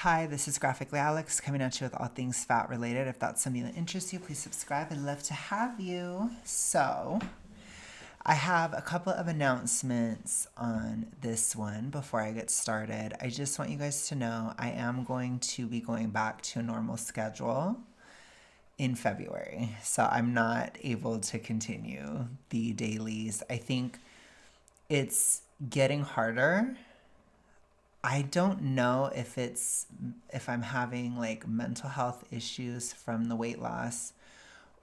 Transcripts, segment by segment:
Hi, this is Graphically Alex coming at you with all things fat related. If that's something that interests you, please subscribe. I'd love to have you. So, I have a couple of announcements on this one before I get started. I just want you guys to know I am going to be going back to a normal schedule in February. So, I'm not able to continue the dailies. I think it's getting harder. I don't know if I'm having like mental health issues from the weight loss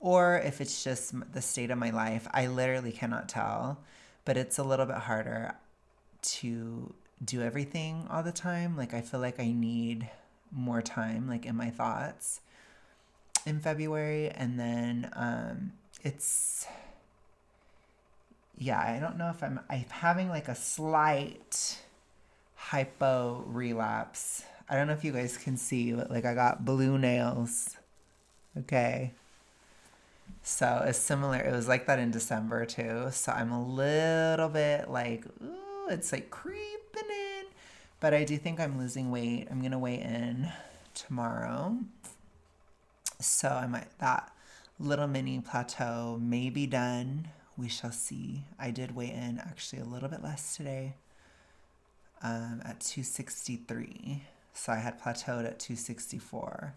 or if it's just the state of my life. I literally cannot tell, but it's a little bit harder to do everything all the time. Like I feel like I need more time like in my thoughts in February, and then it's yeah, I don't know if I'm having like a slight hypo relapse. I don't know if you guys can see, but like I got blue nails. Okay. So it's similar. It was like that in December too. So I'm a little bit like, ooh, it's like creeping in. But I do think I'm losing weight. I'm going to weigh in tomorrow. So I might, that little mini plateau may be done. We shall see. I did weigh in actually a little bit less today. At 263. So I had plateaued at 264.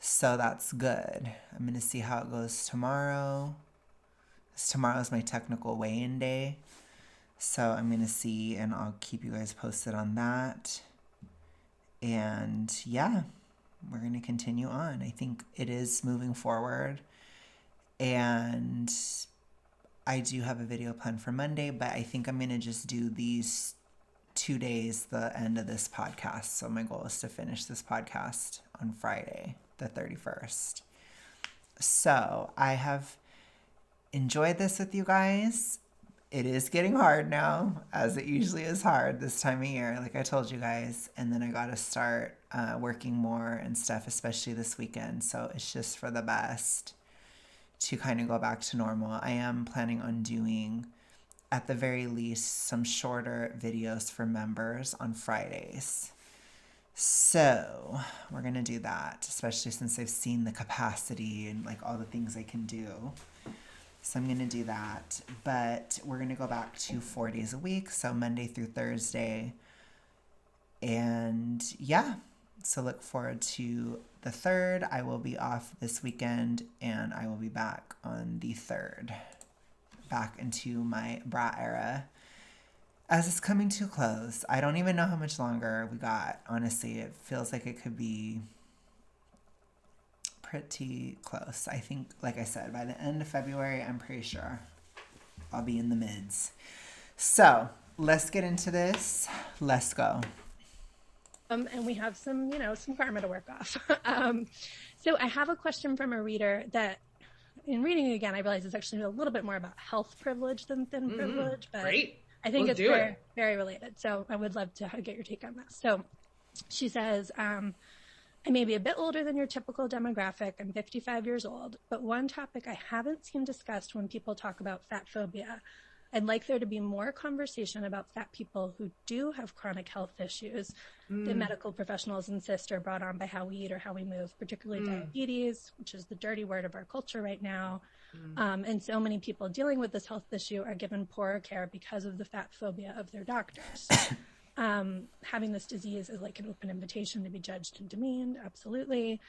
So that's good. I'm going to see how it goes tomorrow. Tomorrow's my technical weigh-in day. So I'm going to see, and I'll keep you guys posted on that. And yeah, we're going to continue on. I think it is moving forward. And I do have a video planned for Monday, but I think I'm going to just do these 2 days, the end of this podcast. So my goal is to finish this podcast on Friday, the 31st. So I have enjoyed this with you guys. It is getting hard now, as it usually is hard this time of year, like I told you guys. And then I got to start working more and stuff, especially this weekend. So it's just for the best to kind of go back to normal. I am planning on doing, at the very least, some shorter videos for members on Fridays. So we're going to do that, especially since I've seen the capacity and like all the things I can do. So I'm going to do that. But we're going to go back to 4 days a week, so Monday through Thursday. And yeah, so look forward to the 3rd. I will be off this weekend, and I will be back on the 3rd. Back into my bra era as it's coming to a close. I don't even know how much longer we got. Honestly, it feels like it could be pretty close. I think, like I said, by the end of February, I'm pretty sure I'll be in the mids. So let's get into this. Let's go. And we have some karma to work off. So I have a question from a reader that, in reading it again, I realize it's actually a little bit more about health privilege than thin privilege, but great. I think it's very, very related. So I would love to get your take on this. So she says, I may be a bit older than your typical demographic. I'm 55 years old, but one topic I haven't seen discussed when people talk about fat phobia, I'd like there to be more conversation about fat people who do have chronic health issues that medical professionals insist are brought on by how we eat or how we move, particularly diabetes, which is the dirty word of our culture right now. And so many people dealing with this health issue are given poorer care because of the fat phobia of their doctors. Having this disease is like an open invitation to be judged and demeaned. Absolutely.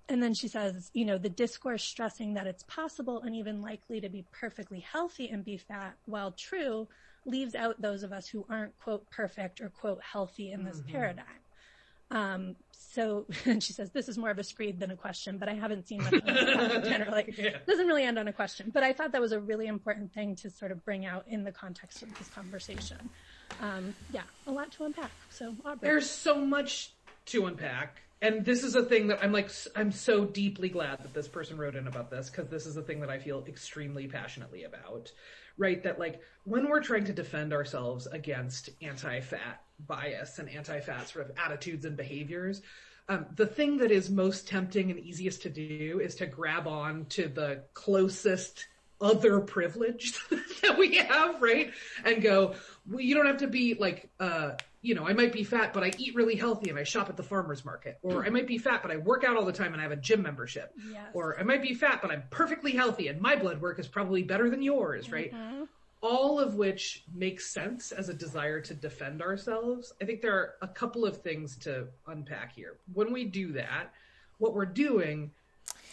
And then she says, the discourse stressing that it's possible and even likely to be perfectly healthy and be fat, while true, leaves out those of us who aren't, quote, perfect or, quote, healthy in this paradigm. So, and she says, this is more of a screed than a question, but I haven't seen much of that generally. It doesn't really end on a question, but I thought that was a really important thing to sort of bring out in the context of this conversation. A lot to unpack. So, Aubrey. There's so much to unpack. And this is a thing that I'm so deeply glad that this person wrote in about this, because this is a thing that I feel extremely passionately about, right? That like when we're trying to defend ourselves against anti-fat bias and anti-fat sort of attitudes and behaviors, the thing that is most tempting and easiest to do is to grab on to the closest other privilege that we have, right? And go, well, you don't have to be like, I might be fat, but I eat really healthy and I shop at the farmer's market. Or I might be fat, but I work out all the time and I have a gym membership. Yes. Or I might be fat, but I'm perfectly healthy and my blood work is probably better than yours, right? All of which makes sense as a desire to defend ourselves. I think there are a couple of things to unpack here. When we do that, what we're doing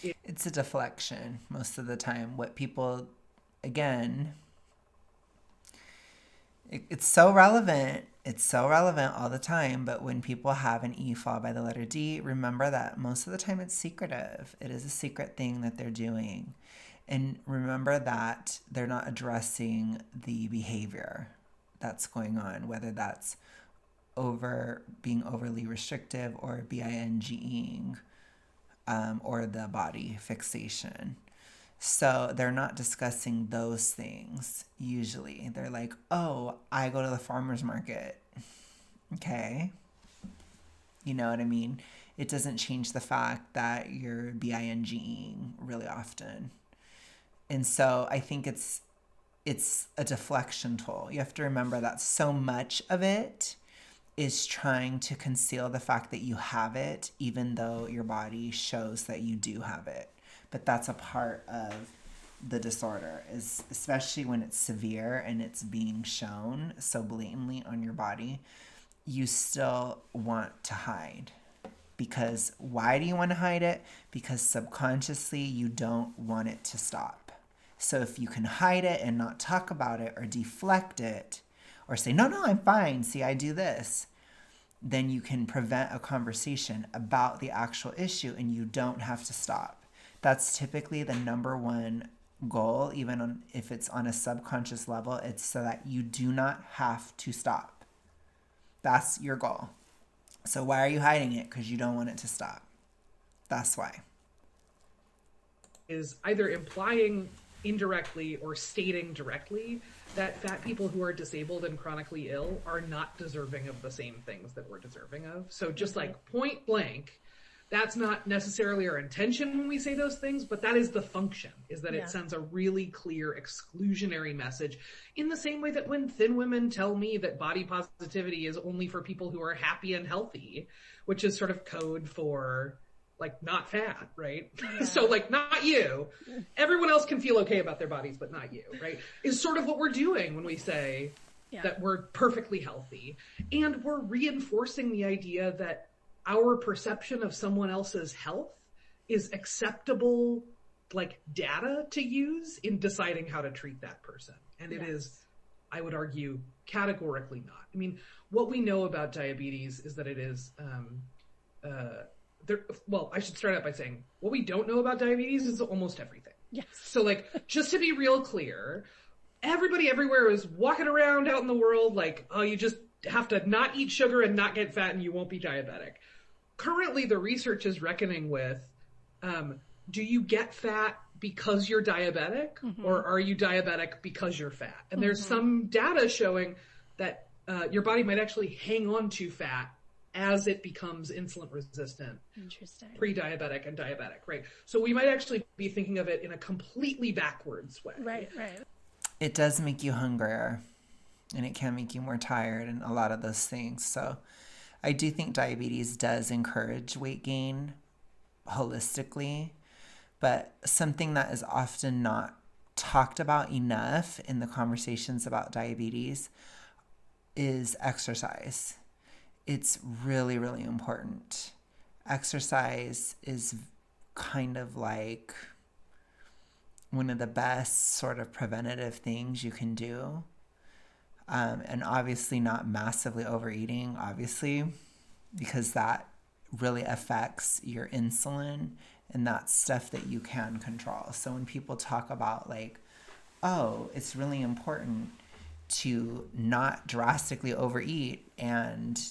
is... It's a deflection most of the time. What people, again, it's so relevant. It's so relevant all the time. But when people have an E fall by the letter D, remember that most of the time it's secretive. It is a secret thing that they're doing. And remember that they're not addressing the behavior that's going on, whether that's being overly restrictive or binging, or the body fixation. So they're not discussing those things usually. They're like, oh, I go to the farmer's market. Okay. You know what I mean? It doesn't change the fact that you're binging really often. And so I think it's a deflection tool. You have to remember that so much of it is trying to conceal the fact that you have it, even though your body shows that you do have it. But that's a part of the disorder, is especially when it's severe and it's being shown so blatantly on your body, you still want to hide. Because why do you want to hide it? Because subconsciously you don't want it to stop. So if you can hide it and not talk about it or deflect it or say, no, I'm fine. See, I do this. Then you can prevent a conversation about the actual issue and you don't have to stop. That's typically the number one goal, even if it's on a subconscious level. It's so that you do not have to stop. That's your goal. So why are you hiding it? Because you don't want it to stop. That's why. Is either implying indirectly or stating directly that fat people who are disabled and chronically ill are not deserving of the same things that we're deserving of. So just like point blank, that's not necessarily our intention when we say those things, but that is the function, is that it sends a really clear exclusionary message, in the same way that when thin women tell me that body positivity is only for people who are happy and healthy, which is sort of code for like not fat, right? Yeah. So like not you. Everyone else can feel okay about their bodies, but not you, right? Is sort of what we're doing when we say that we're perfectly healthy. And we're reinforcing the idea that our perception of someone else's health is acceptable, like data to use in deciding how to treat that person. And it is, I would argue, categorically not. I mean, what we know about diabetes is that it is, well, I should start out by saying what we don't know about diabetes is almost everything. Yes. So like, just to be real clear, everybody everywhere is walking around out in the world like, oh, you just have to not eat sugar and not get fat and you won't be diabetic. Currently, the research is reckoning with, do you get fat because you're diabetic, or are you diabetic because you're fat? And there's some data showing that your body might actually hang on to fat as it becomes insulin resistant, pre-diabetic and diabetic, right? So we might actually be thinking of it in a completely backwards way. Right. It does make you hungrier, and it can make you more tired and a lot of those things. So I do think diabetes does encourage weight gain holistically, but something that is often not talked about enough in the conversations about diabetes is exercise. It's really, really important. Exercise is kind of like one of the best sort of preventative things you can do. And obviously not massively overeating, obviously, because that really affects your insulin and that's stuff that you can control. So when people talk about like, oh, it's really important to not drastically overeat and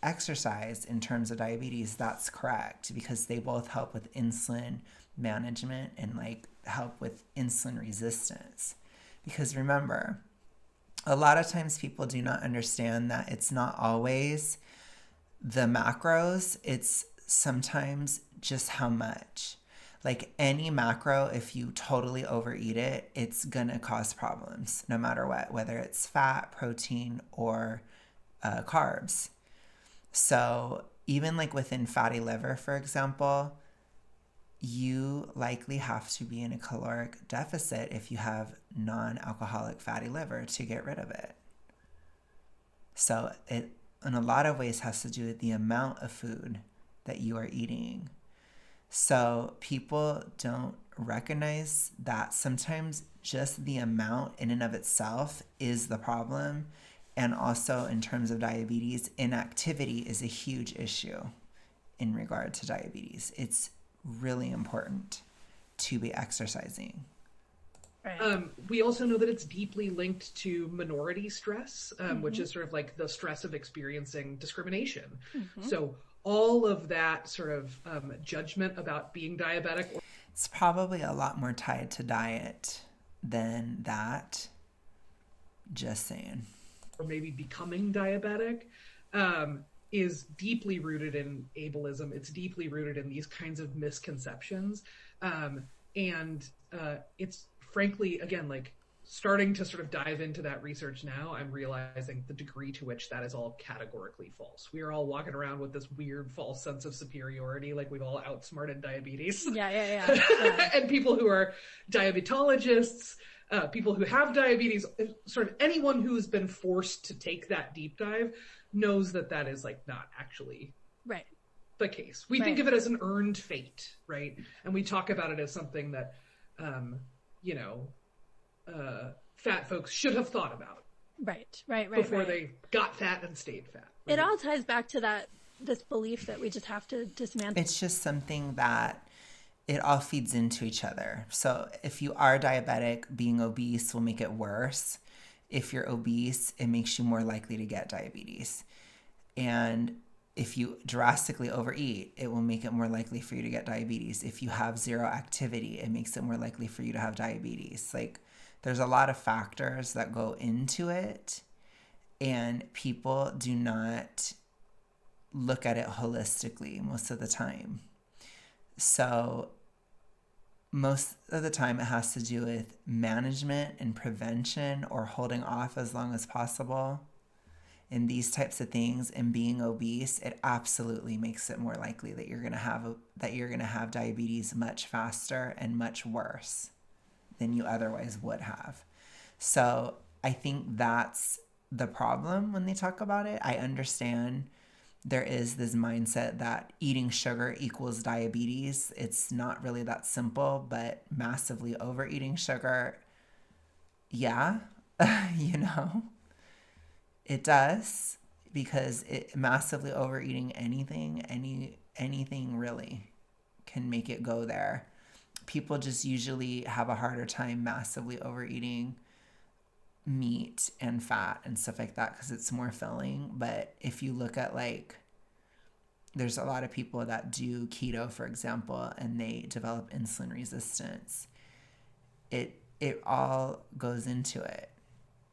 exercise in terms of diabetes, that's correct, because they both help with insulin management and like help with insulin resistance. Because remember, a lot of times people do not understand that it's not always the macros, it's sometimes just how much. Like any macro, if you totally overeat it, it's gonna cause problems no matter what, whether it's fat, protein, or carbs. So even like within fatty liver, for example, you likely have to be in a caloric deficit if you have non-alcoholic fatty liver to get rid of it. So it, in a lot of ways, has to do with the amount of food that you are eating. So people don't recognize that sometimes just the amount in and of itself is the problem. And also in terms of diabetes, inactivity is a huge issue in regard to diabetes. It's really important to be exercising. Right. We also know that it's deeply linked to minority stress, which is sort of like the stress of experiencing discrimination. So all of that sort of judgment about being diabetic. It's probably a lot more tied to diet than that. Just saying. Or maybe becoming diabetic is deeply rooted in ableism. It's deeply rooted in these kinds of misconceptions. And it's frankly, again, like starting to sort of dive into that research now, I'm realizing the degree to which that is all categorically false. We are all walking around with this weird false sense of superiority, like we've all outsmarted diabetes. Yeah. And people who are diabetologists, people who have diabetes, sort of anyone who's been forced to take that deep dive knows that that is like not actually Right. the case. We think of it as an earned fate, right? And we talk about it as something that, fat folks should have thought about. Right. Before they got fat and stayed fat. Right? It all ties back to this belief that we just have to dismantle. It's just something that it all feeds into each other. So if you are diabetic, being obese will make it worse. If you're obese, it makes you more likely to get diabetes. And if you drastically overeat, it will make it more likely for you to get diabetes. If you have zero activity, it makes it more likely for you to have diabetes. Like, there's a lot of factors that go into it, and people do not look at it holistically most of the time. So most of the time it has to do with management and prevention, or holding off as long as possible. And these types of things, and being obese, it absolutely makes it more likely that you're going to have diabetes much faster and much worse than you otherwise would have. So I think that's the problem when they talk about it. I understand there is this mindset that eating sugar equals diabetes. It's not really that simple, but massively overeating sugar, yeah, it does, because it massively overeating anything really can make it go there. People just usually have a harder time massively overeating meat and fat and stuff like that because it's more filling. But if you look at, like, there's a lot of people that do keto, for example, and they develop insulin resistance. It all goes into it.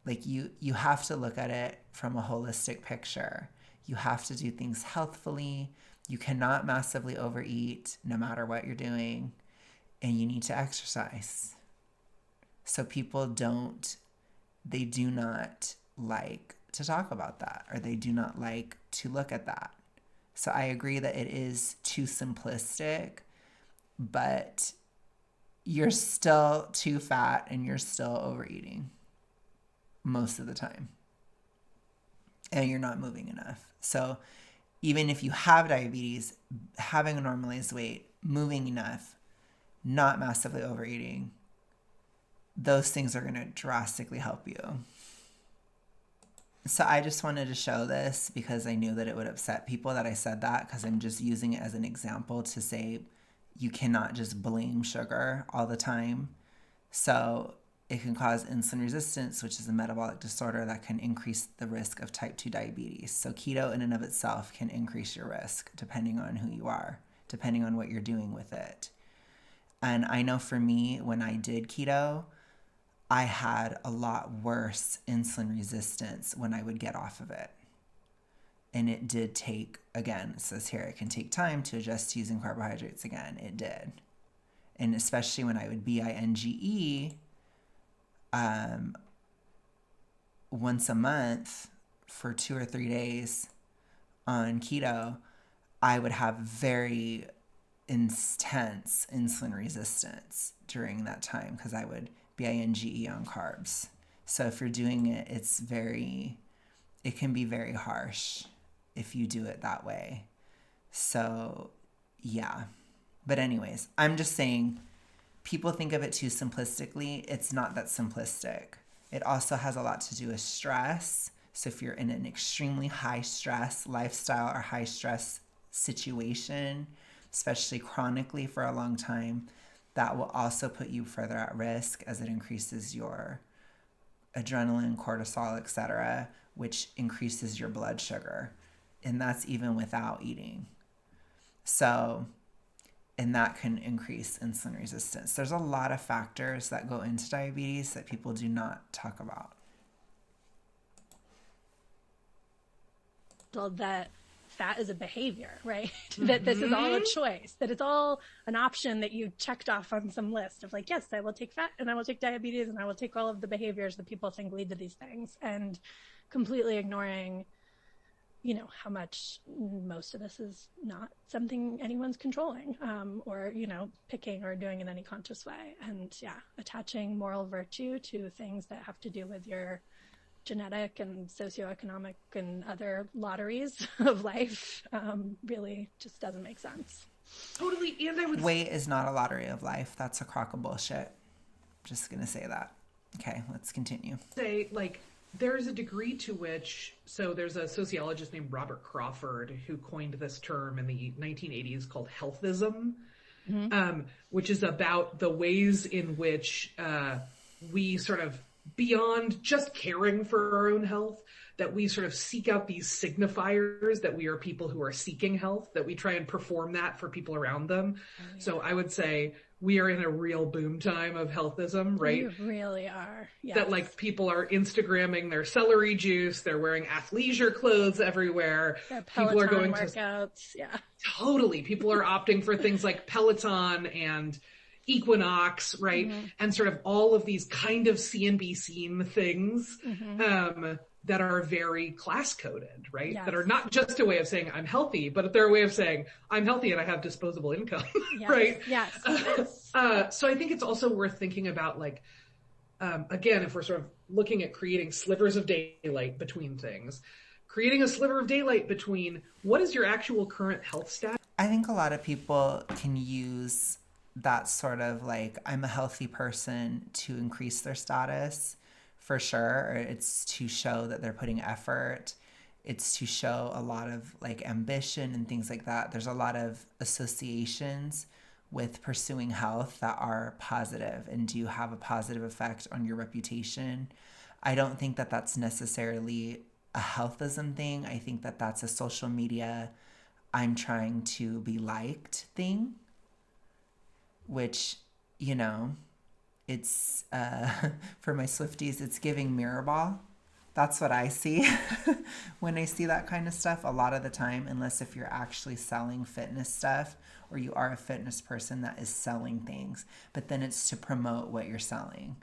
Like, you have to look at it from a holistic picture. You have to do things healthfully. You cannot massively overeat no matter what you're doing. And you need to exercise. So people do not like to talk about that, or they do not like to look at that. So I agree that it is too simplistic, but you're still too fat and you're still overeating most of the time. And you're not moving enough. So even if you have diabetes, having a normalized weight, moving enough, not massively overeating, those things are going to drastically help you. So I just wanted to show this because I knew that it would upset people that I said that, because I'm just using it as an example to say you cannot just blame sugar all the time. So it can cause insulin resistance, which is a metabolic disorder that can increase the risk of type 2 diabetes. So keto in and of itself can increase your risk depending on who you are, depending on what you're doing with it. And I know for me, when I did keto, I had a lot worse insulin resistance when I would get off of it. And it did take, again, it says here, it can take time to adjust to using carbohydrates again. It did. And especially when I would binge once a month for 2 or 3 days on keto, I would have very intense insulin resistance during that time because I would binge on carbs. So if you're doing it, it can be very harsh if you do it that way. So yeah. But anyways, I'm just saying people think of it too simplistically. It's not that simplistic. It also has a lot to do with stress. So if you're in an extremely high stress lifestyle or high stress situation, especially chronically for a long time, that will also put you further at risk as it increases your adrenaline, cortisol, etc., which increases your blood sugar. And that's even without eating. So, and that can increase insulin resistance. There's a lot of factors that go into diabetes that people do not talk about. So that fat is a behavior, right? That this is all a choice, that it's all an option that you checked off on some list of like, yes, I will take fat and I will take diabetes and I will take all of the behaviors that people think lead to these things, and completely ignoring, how much most of this is not something anyone's controlling, or, picking or doing in any conscious way. And yeah, attaching moral virtue to things that have to do with your genetic and socioeconomic and other lotteries of life really just doesn't make sense. Totally. And I would Weight is not a lottery of life. That's a crock of bullshit. Just gonna say that. Okay, let's continue. say, like, there's a degree to which, so there's a sociologist named Robert Crawford who coined this term in the 1980s called healthism, which is about the ways in which we sort of, beyond just caring for our own health, that we sort of seek out these signifiers that we are people who are seeking health, that we try and perform that for people around them. Oh, yeah. So I would say we are in a real boom time of healthism, right? We really are. Yes. That like people are Instagramming their celery juice, they're wearing athleisure clothes everywhere. People are going workouts. Yeah. Totally. People are opting for things like Peloton and Equinox, right? And sort of all of these kind of CNBC things that are very class coded, right? Yes. That are not just a way of saying I'm healthy, but they're a way of saying I'm healthy and I have disposable income, yes. right? Yes. So I think it's also worth thinking about, like, again, if we're sort of looking at creating slivers of daylight between things, creating a sliver of daylight between what is your actual current health status. I think a lot of people can use that sort of like, I'm a healthy person to increase their status, for sure. It's to show that they're putting effort. It's to show a lot of like ambition and things like that. There's a lot of associations with pursuing health that are positive and do have a positive effect on your reputation. I don't think that that's necessarily a healthism thing. I think that that's a social media, I'm trying to be liked thing, which, it's, for my Swifties, it's giving mirror ball. That's what I see when I see that kind of stuff a lot of the time, unless if you're actually selling fitness stuff or you are a fitness person that is selling things, but then it's to promote what you're selling.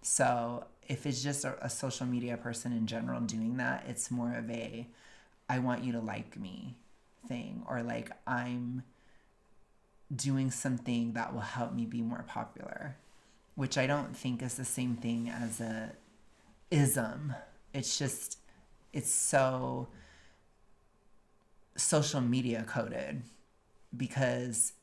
So if it's just a social media person in general doing that, it's more of a, I want you to like me thing, or like I'm doing something that will help me be more popular, which I don't think is the same thing as a ism. It's just, it's so social media coded because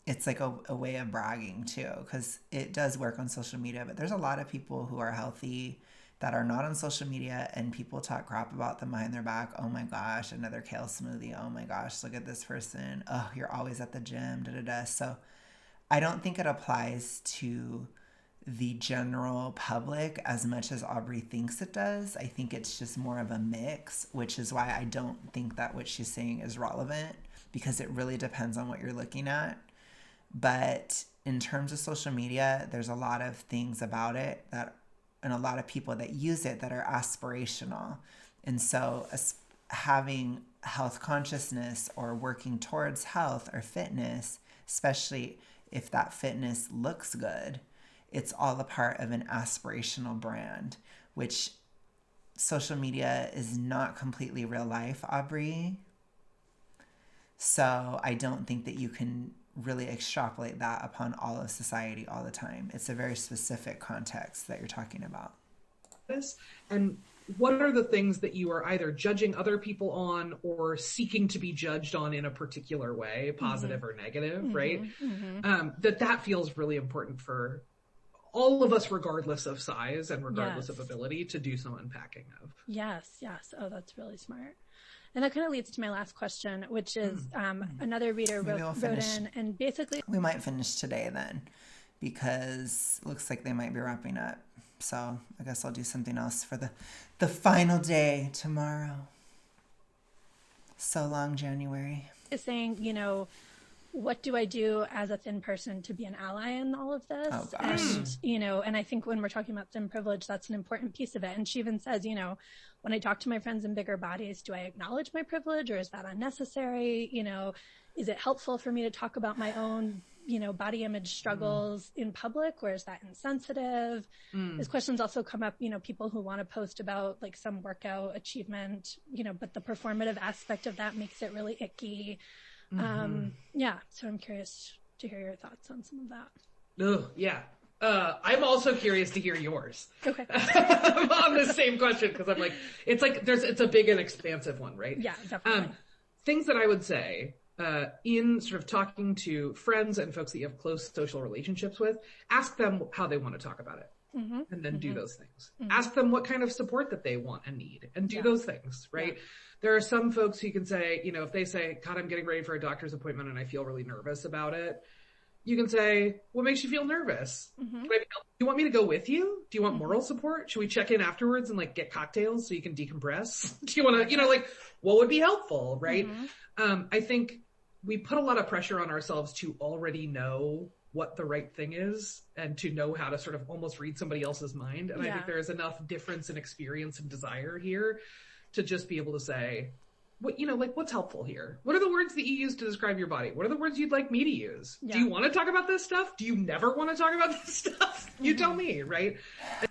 it's like a way of bragging too, because it does work on social media, but there's a lot of people who are healthy that are not on social media and people talk crap about them behind their back. Oh my gosh, another kale smoothie. Oh my gosh, look at this person. Oh, you're always at the gym, da da da. So I don't think it applies to the general public as much as Aubrey thinks it does. I think it's just more of a mix, which is why I don't think that what she's saying is relevant, because it really depends on what you're looking at. But in terms of social media, there's a lot of things about it that, and a lot of people that use it that are aspirational. And so having health consciousness or working towards health or fitness especially if that fitness looks good. It's all a part of an aspirational brand, which social media is not completely real life, Aubrey. So I don't think that you can really extrapolate that upon all of society all the time. It's a very specific context that you're talking about. And what are the things that you are either judging other people on or seeking to be judged on in a particular way, positive or negative, right? That feels really important for all of us, regardless of size and regardless of ability, to do some unpacking of. Yes. Oh, that's really smart. And that kind of leads to my last question, which is another reader wrote in, and basically... We might finish today then, because it looks like they might be wrapping up. So I guess I'll do something else for the final day tomorrow. So long, January. Is saying, you know, what do I do as a thin person to be an ally in all of this? Oh, gosh. And, you know, and I think when we're talking about thin privilege, that's an important piece of it. And she even says, you know, when I talk to my friends in bigger bodies, do I acknowledge my privilege, or is that unnecessary? You know, is it helpful for me to talk about my own, you know, body image struggles in public, or is that insensitive? These questions also come up, you know, people who want to post about like some workout achievement, you know, but the performative aspect of that makes it really icky. Yeah. So I'm curious to hear your thoughts on some of that. Oh, yeah. I'm also curious to hear yours. Okay. On the same question, because I'm like, it's a big and expansive one, right? Yeah, definitely. Things that I would say, in sort of talking to friends and folks that you have close social relationships with, ask them how they want to talk about it. And then do those things. Ask them what kind of support that they want and need, and do those things, right? There are some folks who can say, you know, if they say, God, I'm getting ready for a doctor's appointment and I feel really nervous about it, you can say, what makes you feel nervous? Do you want me to go with you? Do you want moral support? Should we check in afterwards and like get cocktails so you can decompress? Do you want to, you know, like what would be helpful, right? I think we put a lot of pressure on ourselves to already know what the right thing is and to know how to sort of almost read somebody else's mind. And I think there is enough difference in experience and desire here to just be able to say, what, you know, like what's helpful here? What are the words that you use to describe your body? What are the words you'd like me to use? Do you want to talk about this stuff? Do you never want to talk about this stuff? You tell me, right?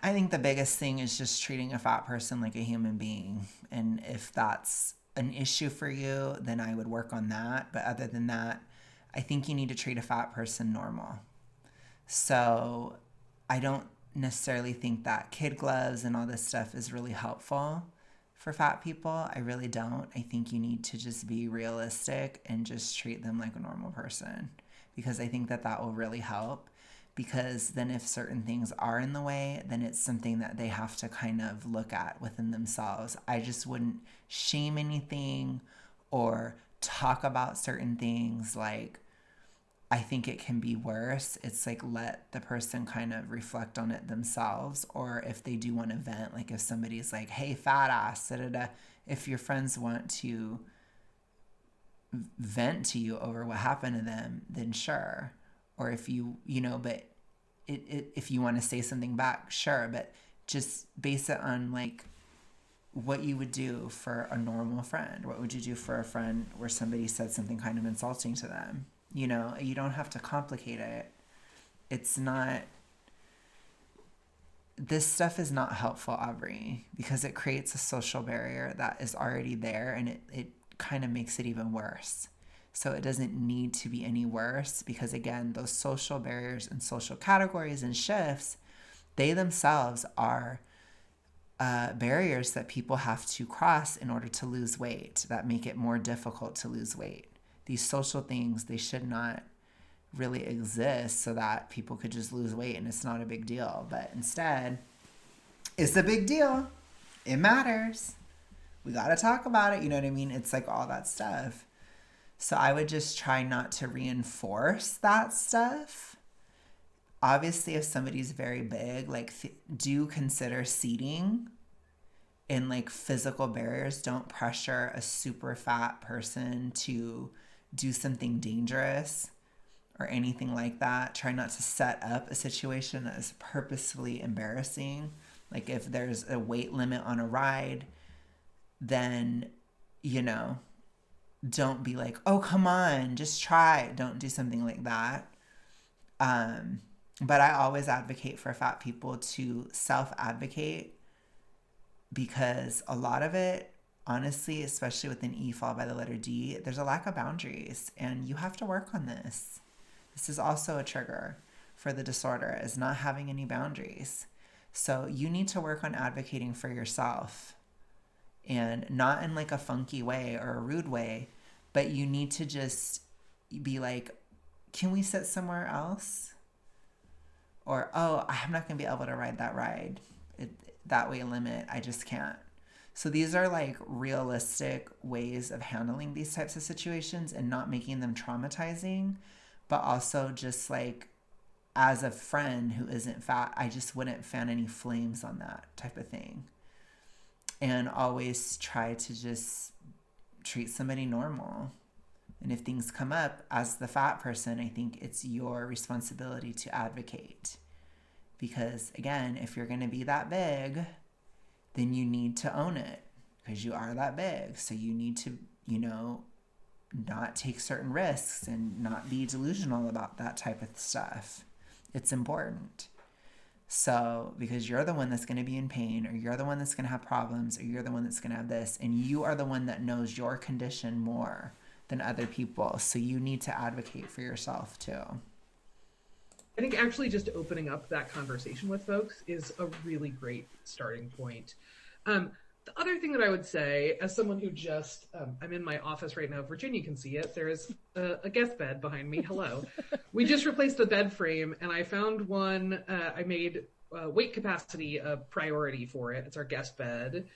I think the biggest thing is just treating a fat person like a human being. And if that's an issue for you, then I would work on that. But other than that, I think you need to treat a fat person normal. So I don't necessarily think that kid gloves and all this stuff is really helpful for fat people. I really don't. I think you need to just be realistic and just treat them like a normal person, because I think that will really help. Because then if certain things are in the way, then it's something that they have to kind of look at within themselves. I just wouldn't shame anything or talk about certain things. Like, I think it can be worse. It's like, let the person kind of reflect on it themselves. Or if they do want to vent, like if somebody's like, hey, fat ass, da-da-da, if your friends want to vent to you over what happened to them, then sure. Or if you know, but if you want to say something back, sure. But just base it on like what you would do for a normal friend. What would you do for a friend where somebody said something kind of insulting to them? You know, you don't have to complicate it. It's not, this stuff is not helpful, Aubrey, because it creates a social barrier that is already there, and it kind of makes it even worse. So it doesn't need to be any worse, because again, those social barriers and social categories and shifts, they themselves are barriers that people have to cross in order to lose weight, that make it more difficult to lose weight. These social things, they should not really exist so that people could just lose weight and it's not a big deal. But instead, it's a big deal. It matters. We got to talk about it. You know what I mean? It's like all that stuff. So I would just try not to reinforce that stuff. Obviously, if somebody's very big, like do consider seating and like physical barriers. Don't pressure a super fat person to do something dangerous or anything like that. Try not to set up a situation that is purposefully embarrassing. Like if there's a weight limit on a ride, then, you know, don't be like, oh, come on, just try. Don't do something like that. But I always advocate for fat people to self-advocate, because a lot of it, honestly, especially with an E followed by the letter D, there's a lack of boundaries, and you have to work on this. This is also a trigger for the disorder, is not having any boundaries. So you need to work on advocating for yourself, and not in like a funky way or a rude way, but you need to just be like, can we sit somewhere else? Or, oh, I'm not going to be able to ride that ride. That way limit, I just can't. So these are like realistic ways of handling these types of situations and not making them traumatizing, but also just like, as a friend who isn't fat, I just wouldn't fan any flames on that type of thing. And always try to just treat somebody normal. And if things come up, as the fat person, I think it's your responsibility to advocate. Because again, if you're going to be that big, then you need to own it, because you are that big. So you need to, not take certain risks and not be delusional about that type of stuff. It's important. So, because you're the one that's going to be in pain, or you're the one that's going to have problems, or you're the one that's going to have this, and you are the one that knows your condition more than other people. So you need to advocate for yourself too. I think actually just opening up that conversation with folks is a really great starting point. The other thing that I would say, as someone who just, I'm in my office right now, Virginia can see it, there is a guest bed behind me. Hello. We just replaced the bed frame, and I found one, I made weight capacity a priority for it. It's our guest bed.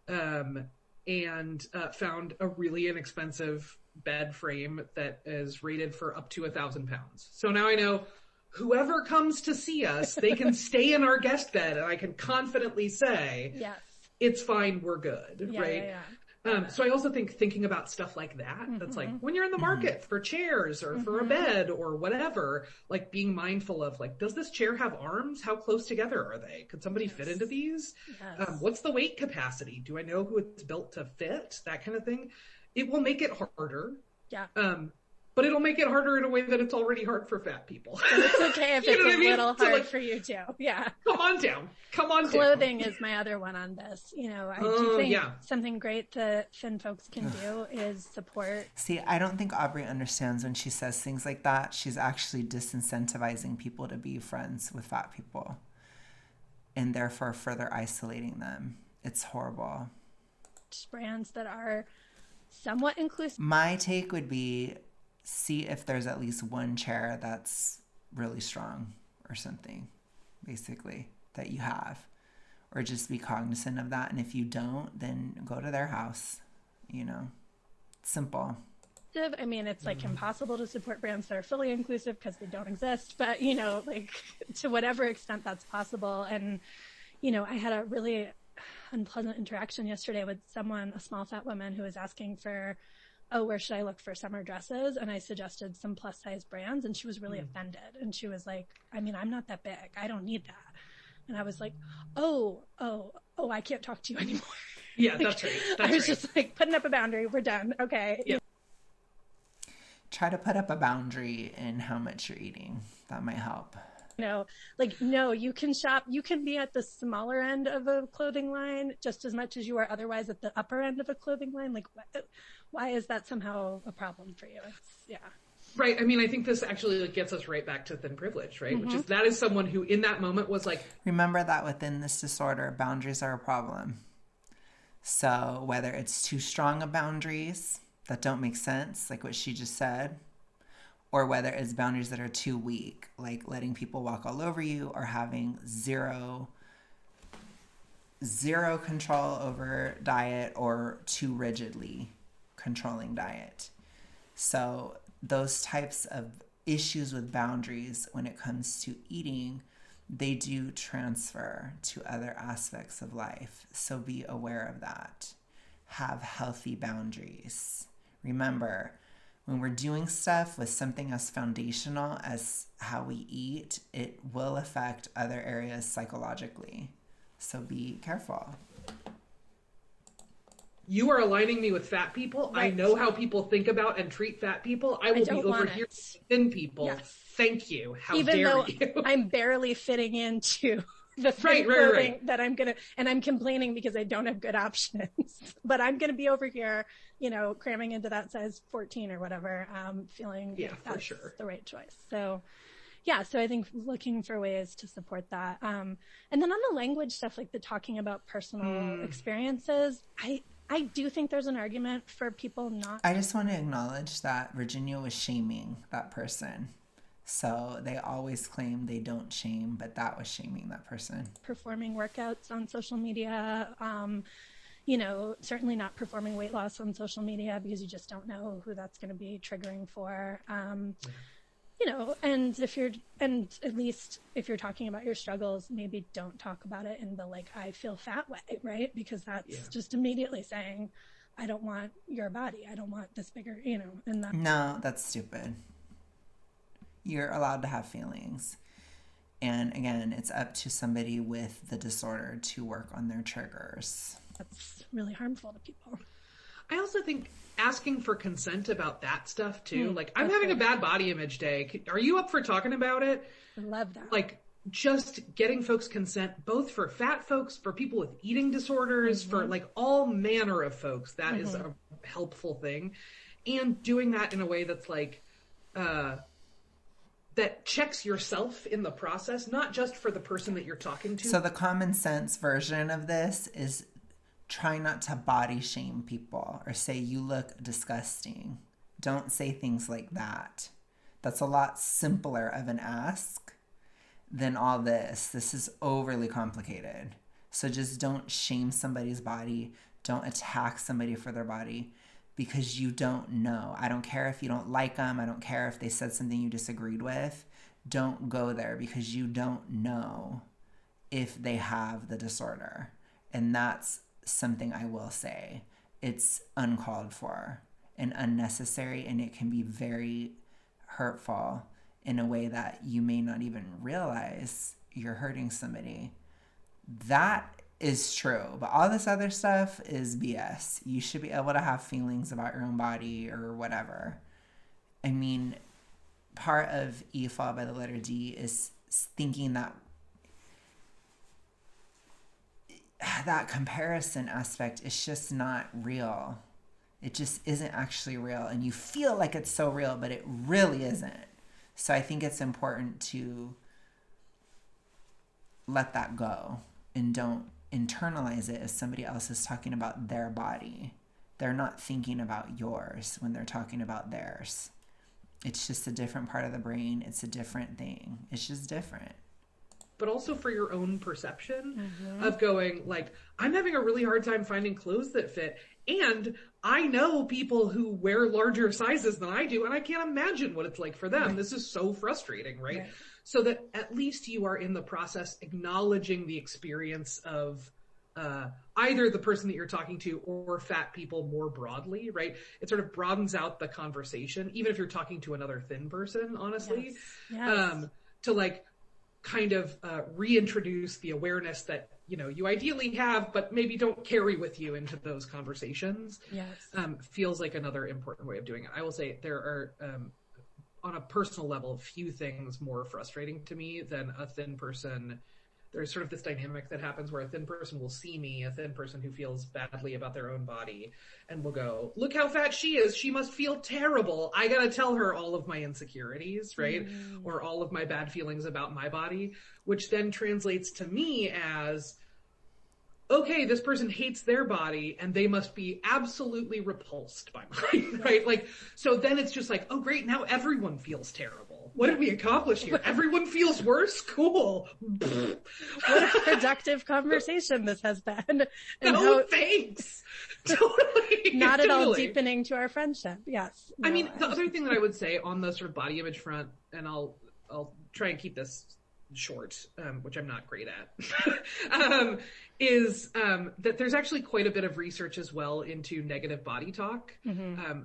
And found a really inexpensive bed frame that is rated for up to 1,000 pounds. So now I know whoever comes to see us, they can stay in our guest bed, and I can confidently say, yes, it's fine, we're good, right? So I also think thinking about stuff like that, that's like when you're in the market for chairs or for a bed or whatever, like being mindful of like, does this chair have arms? How close together are they? Could somebody fit into these? What's the weight capacity? Do I know who it's built to fit? That kind of thing. It will make it harder. Yeah. But it'll make it harder in a way that it's already hard for fat people. And it's okay if it's a little hard for you too. Yeah. Come on down. Clothing is my other one on this. I do think something great that thin folks can do is support. See, I don't think Aubrey understands when she says things like that. She's actually disincentivizing people to be friends with fat people, and therefore further isolating them. It's horrible. Brands that are somewhat inclusive. My take would be, see if there's at least one chair that's really strong or something, basically, that you have. Or just be cognizant of that. And if you don't, then go to their house. Simple. I mean, it's like impossible to support brands that are fully inclusive because they don't exist. But, like to whatever extent that's possible. And, I had a really unpleasant interaction yesterday with someone, a small fat woman, who was asking for, where should I look for summer dresses? And I suggested some plus size brands, and she was really offended. And she was like, I mean, I'm not that big. I don't need that. And I was like, oh, I can't talk to you anymore. Yeah, that's right. I was just like putting up a boundary. We're done. Okay. Yeah. Try to put up a boundary in how much you're eating. That might help. No, you can shop. You can be at the smaller end of a clothing line just as much as you are otherwise at the upper end of a clothing line. Like, why is that somehow a problem for you? Right. I mean, I think this actually gets us right back to thin privilege, right? Which is, that is someone who in that moment was like, remember that within this disorder, boundaries are a problem. So whether it's too strong of boundaries that don't make sense, like what she just said, or whether it's boundaries that are too weak, like letting people walk all over you or having zero control over diet, or too rigidly controlling diet. So those types of issues with boundaries when it comes to eating, they do transfer to other aspects of life. So be aware of that. Have healthy boundaries. Remember, when we're doing stuff with something as foundational as how we eat, it will affect other areas psychologically. So be careful. you are aligning me with fat people. Right. I know how people think about and treat fat people. I will be over here with thin people. Yes. Thank you. How Even dare though you? I'm barely fitting into the thin clothing that I'm gonna, and I'm complaining because I don't have good options. But I'm gonna be over here, you know, cramming into that size 14 or whatever, feeling like that's the right choice. So yeah, so I think looking for ways to support that. And then on the language stuff, like the talking about personal experiences, I do think there's an argument for people not. I just want to acknowledge that Virginia was shaming that person. So they always claim they don't shame, but that was shaming that person. Performing workouts on social media, you know, certainly not performing weight loss on social media because you just don't know who that's going to be triggering for. You know, and at least if you're talking about your struggles, maybe don't talk about it in the like, I feel fat way, right? Because that's just immediately saying, I don't want your body. I don't want this bigger, you know, and that. No, that's stupid. You're allowed to have feelings. And again, it's up to somebody with the disorder to work on their triggers. That's really harmful to people. I also think asking for consent about that stuff too. Like, I'm having a bad body image day. Are you up for talking about it? I love that. Like, just getting folks' consent, both for fat folks, for people with eating disorders, for like all manner of folks. That is a helpful thing. And doing that in a way that's like, that checks yourself in the process, not just for the person that you're talking to. So the common sense version of this is try not to body shame people or say you look disgusting. Don't say things like that. That's a lot simpler of an ask than all this. This is overly complicated. So just don't shame somebody's body. Don't attack somebody for their body because you don't know. I don't care if you don't like them. I don't care if they said something you disagreed with. Don't go there because you don't know if they have the disorder. And that's something I will say. It's uncalled for and unnecessary, and it can be very hurtful in a way that you may not even realize you're hurting somebody. That is true, but all this other stuff is BS. You should be able to have feelings about your own body or whatever. I mean, part of E followed by the letter D is thinking that that comparison aspect is just not real. It just isn't actually real. And you feel like it's so real, but it really isn't. So I think it's important to let that go and don't internalize it as somebody else is talking about their body. They're not thinking about yours when they're talking about theirs. It's just a different part of the brain. It's a different thing. It's just different. But also for your own perception of going like, I'm having a really hard time finding clothes that fit. And I know people who wear larger sizes than I do, and I can't imagine what it's like for them. Right. This is so frustrating, right? So that at least you are in the process acknowledging the experience of either the person that you're talking to or fat people more broadly, right? It sort of broadens out the conversation, even if you're talking to another thin person, honestly, to like kind of reintroduce the awareness that, you know, you ideally have, but maybe don't carry with you into those conversations. Feels like another important way of doing it. I will say there are, on a personal level, few things more frustrating to me than a thin person. There's sort of this dynamic that happens where a thin person will see me, a thin person who feels badly about their own body, and will go, look how fat she is. She must feel terrible. I got to tell her all of my insecurities, right? Or all of my bad feelings about my body, which then translates to me as, okay, this person hates their body and they must be absolutely repulsed by mine, right? Like, so then it's just like, oh great, now everyone feels terrible. What did we accomplish here? Everyone feels worse? Cool. What a productive conversation this has been. And thanks. Totally. Not at all deepening to our friendship. Yes. No, I mean, the other thing that I would say on the sort of body image front, and I'll try and keep this short, which I'm not great at, is that there's actually quite a bit of research as well into negative body talk.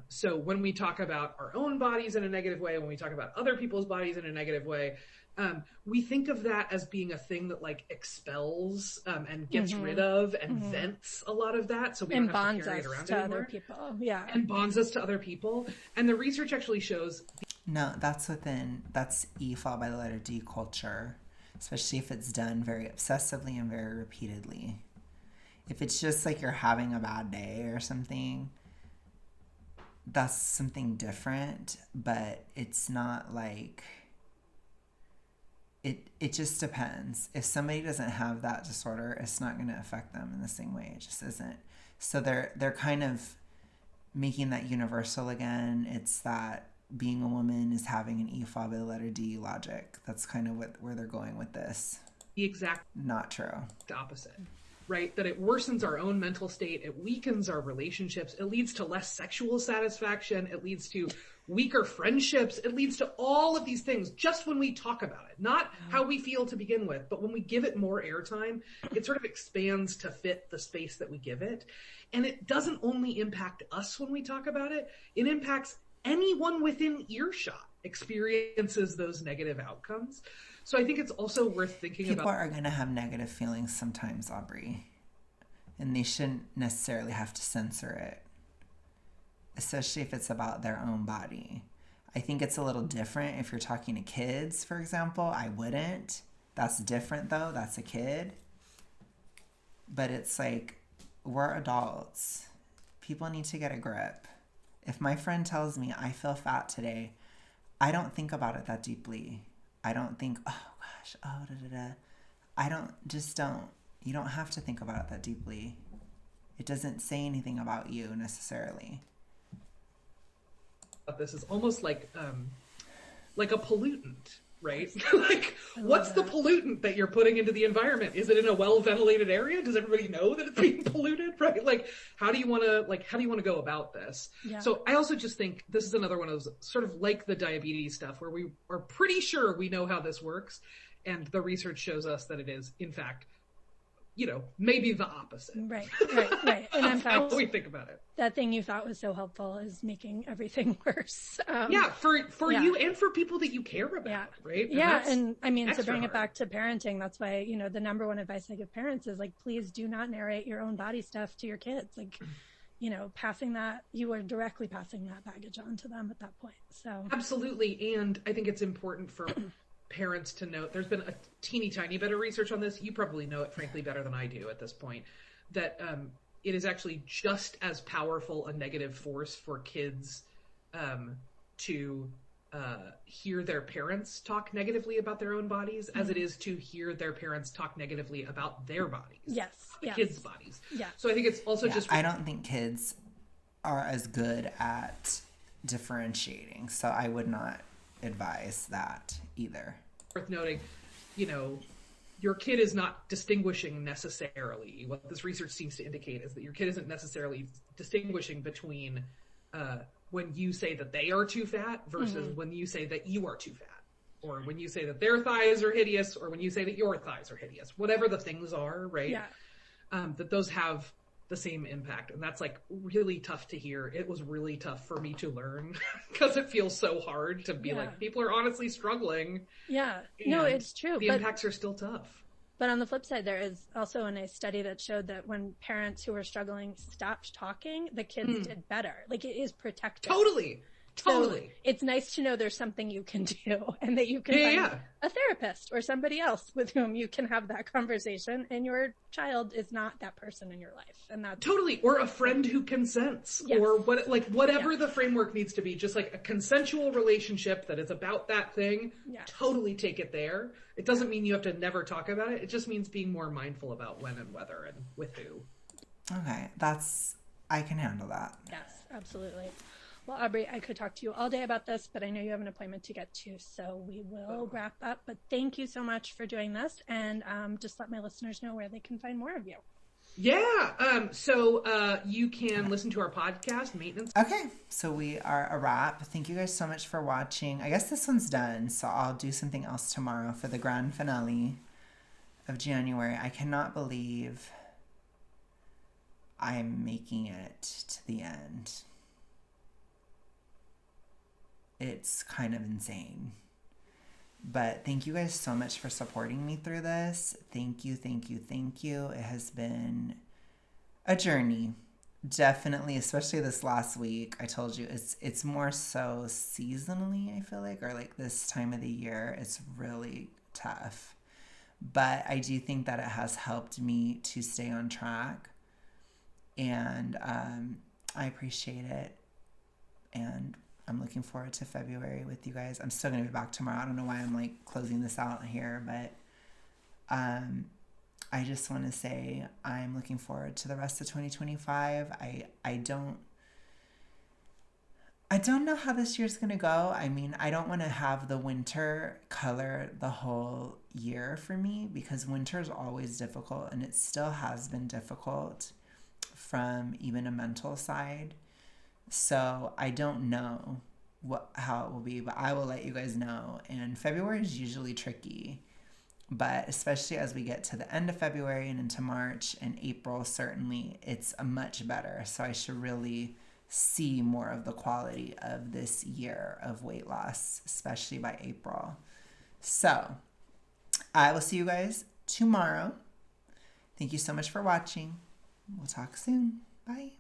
So when we talk about our own bodies in a negative way, when we talk about other people's bodies in a negative way, we think of that as being a thing that like expels and gets rid of and vents a lot of that, so we don't have to carry it around anymore. Other people. Yeah, and bonds us to other people. And the research actually shows no, that's E followed by the letter D culture, especially if it's done very obsessively and very repeatedly. If it's just like you're having a bad day or something, that's something different, but it's not like it just depends. If somebody doesn't have that disorder, it's not going to affect them in the same way. It just isn't. So they're kind of making that universal again. It's that being a woman is having an E followed by the letter D logic. That's kind of where they're going with this. the exact Not true. opposite, right? That it worsens our own mental state. It weakens our relationships. It leads to less sexual satisfaction. It leads to weaker friendships. It leads to all of these things just when we talk about it, not how we feel to begin with, but when we give it more airtime, it sort of expands to fit the space that we give it. And it doesn't only impact us when we talk about it, it impacts anyone within earshot experiences those negative outcomes. So I think it's also worth thinking People about. are going to have negative feelings sometimes, Aubrey, and they shouldn't necessarily have to censor it, especially if it's about their own body. I think it's a little different if you're talking to kids, for example. I wouldn't. That's different, though. That's a kid. But it's like, we're adults. People need to get a grip. If my friend tells me I feel fat today, I don't think about it that deeply. I don't think, oh gosh, oh da da da. I don't. You don't have to think about it that deeply. It doesn't say anything about you necessarily. This is almost like a pollutant, right? Like, what's the pollutant that you're putting into the environment? Is it in a well-ventilated area? Does everybody know that it's being polluted, right? Like, how do you want to go about this? Yeah. So I also just think this is another one of those sort of like the diabetes stuff where we are pretty sure we know how this works, and the research shows us that it is, in fact, maybe the opposite. Right. And in fact, how we think about it. That thing you thought was so helpful is making everything worse. For you and for people that you care about, right? And I mean, to bring it back to parenting, that's why, the number one advice I give parents is like, please do not narrate your own body stuff to your kids. Like, passing that, you are directly passing that baggage on to them at that point. So absolutely. And I think it's important for parents to note, there's been a teeny tiny bit of research on this. You probably know it, frankly, better than I do at this point, that it is actually just as powerful a negative force for kids to hear their parents talk negatively about their own bodies as it is to hear their parents talk negatively about their bodies. Yes. Kids' bodies. Yeah. So I think it's also I don't think kids are as good at differentiating, so I would not advise that either. Worth noting, your kid is not distinguishing necessarily. What this research seems to indicate is that your kid isn't necessarily distinguishing between when you say that they are too fat versus when you say that you are too fat, or when you say that their thighs are hideous, or when you say that your thighs are hideous. Whatever the things are, right? Yeah. That those have the same impact. And that's like really tough to hear. It was really tough for me to learn because it feels so hard to be like, people are honestly struggling. Yeah. No, it's true. The impacts are still tough. But on the flip side, there is also a nice study that showed that when parents who were struggling stopped talking, the kids did better. Like, it is protective. Totally. So it's nice to know there's something you can do and that you can find a therapist or somebody else with whom you can have that conversation, and your child is not that person in your life. And that's totally, or a friend who consents, or whatever the framework needs to be, just like a consensual relationship that is about that thing. Totally take it there. It doesn't mean you have to never talk about it. It just means being more mindful about when and whether and with who. Okay. I can handle that. Yes, absolutely. Well, Aubrey, I could talk to you all day about this, but I know you have an appointment to get to, so we will wrap up. But thank you so much for doing this, and just let my listeners know where they can find more of you. Yeah. So you can listen to our podcast, Maintenance. Okay, so we are a wrap. Thank you guys so much for watching. I guess this one's done, so I'll do something else tomorrow for the grand finale of January. I cannot believe I'm making it to the end. It's kind of insane. But thank you guys so much for supporting me through this. Thank you, thank you, thank you. It has been a journey. Definitely, especially this last week. I told you it's more so seasonally, I feel like, or like this time of the year, it's really tough. But I do think that it has helped me to stay on track. And I appreciate it. And I'm looking forward to February with you guys. I'm still going to be back tomorrow. I don't know why I'm like closing this out here, but I just want to say I'm looking forward to the rest of 2025. I don't know how this year's going to go. I mean, I don't want to have the winter color the whole year for me because winter is always difficult and it still has been difficult from even a mental side. So I don't know how it will be, but I will let you guys know. And February is usually tricky, but especially as we get to the end of February and into March and April, certainly it's much better. So I should really see more of the quality of this year of weight loss, especially by April. So I will see you guys tomorrow. Thank you so much for watching. We'll talk soon. Bye.